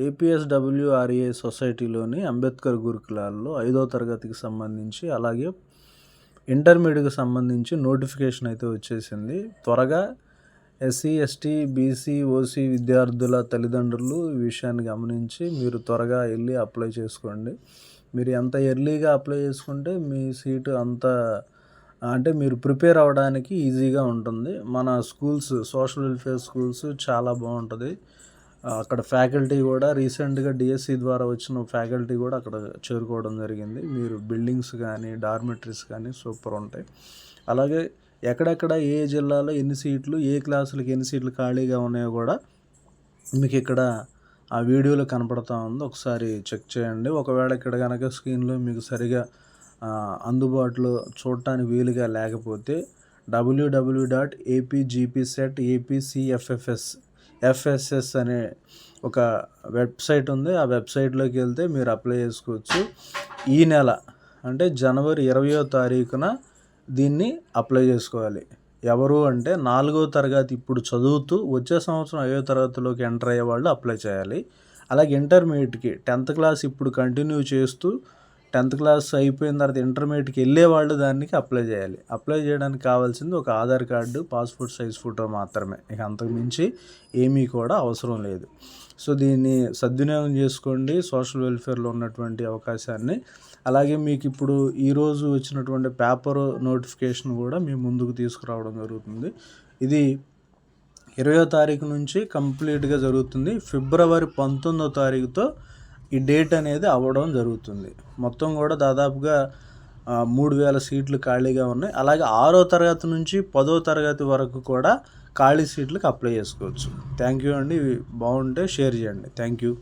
ఏపీఎస్డబ్ల్యూఆర్ఏ సొసైటీలోని అంబేద్కర్ గురుకులాల్లో 5వ తరగతికి సంబంధించి అలాగే ఇంటర్మీడియట్కి సంబంధించి నోటిఫికేషన్ అయితే వచ్చేసింది. త్వరగా ఎస్సీ, ఎస్టీ, బీసీ, ఓసీ విద్యార్థుల తల్లిదండ్రులు ఈ విషయాన్ని గమనించి మీరు త్వరగా వెళ్ళి అప్లై చేసుకోండి. మీరు ఎంత ఎర్లీగా అప్లై చేసుకుంటే మీ సీటు అంత అంటే మీరు ప్రిపేర్ అవ్వడానికి ఈజీగా ఉంటుంది. మన స్కూల్స్ సోషల్ వెల్ఫేర్ స్కూల్స్ చాలా బాగుంటుంది. అక్కడ ఫ్యాకల్టీ కూడా రీసెంట్గా డిఎస్సి ద్వారా వచ్చిన ఫ్యాకల్టీ కూడా అక్కడ చేరుకోవడం జరిగింది. మీరు బిల్డింగ్స్ కానీ డార్మెటరీస్ కానీ సూపర్ ఉంటాయి. అలాగే ఎక్కడెక్కడ ఏ జిల్లాలో ఎన్ని సీట్లు, ఏ క్లాసులకి ఎన్ని సీట్లు ఖాళీగా ఉన్నాయో కూడా మీకు ఇక్కడ ఆ వీడియోలో కనపడతా ఉంది. ఒకసారి చెక్ చేయండి. ఒకవేళ ఇక్కడ కనుక స్క్రీన్లో మీకు సరిగా అందుబాటులో చూడటానికి వీలుగా లేకపోతే www.apgpset.apcfss అనే ఒక వెబ్సైట్ ఉంది. ఆ వెబ్సైట్లోకి వెళ్తే మీరు అప్లై చేసుకోవచ్చు. ఈ నెల అంటే జనవరి 20వ తారీఖున దీన్ని అప్లై చేసుకోవాలి. ఎవరు అంటే 4వ తరగతి ఇప్పుడు చదువుతూ వచ్చే సంవత్సరం 5వ తరగతిలోకి ఎంటర్ అయ్యే వాళ్ళు అప్లై చేయాలి. అలాగే ఇంటర్మీడియట్కి 10th క్లాస్ ఇప్పుడు కంటిన్యూ చేస్తూ 10th క్లాస్ అయిపోయిన తర్వాత ఇంటర్మీడియట్కి వెళ్ళే వాళ్ళు దానికి అప్లై చేయాలి. అప్లై చేయడానికి కావాల్సింది ఒక Aadhaar card, passport size photo మాత్రమే. ఇక అంతకుమించి ఏమీ కూడా అవసరం లేదు. సో దీన్ని సద్వినియోగం చేసుకోండి, సోషల్ వెల్ఫేర్లో ఉన్నటువంటి అవకాశాన్ని. అలాగే మీకు ఇప్పుడు ఈరోజు వచ్చినటువంటి పేపర్ నోటిఫికేషన్ కూడా మీ ముందుకు తీసుకురావడం జరుగుతుంది. ఇది 20వ తారీఖు నుంచి కంప్లీట్గా జరుగుతుంది. ఫిబ్రవరి 19వ తారీఖుతో ఈ డేట్ అనేది అవ్వడం జరుగుతుంది. మొత్తం కూడా దాదాపుగా 3000 సీట్లు ఖాళీగా ఉన్నాయి. అలాగే 6వ తరగతి నుంచి 10వ తరగతి వరకు కూడా ఖాళీ సీట్లకు అప్లై చేసుకోవచ్చు. థ్యాంక్ యూ అండి. బాగుంటే షేర్ చేయండి. Thank you.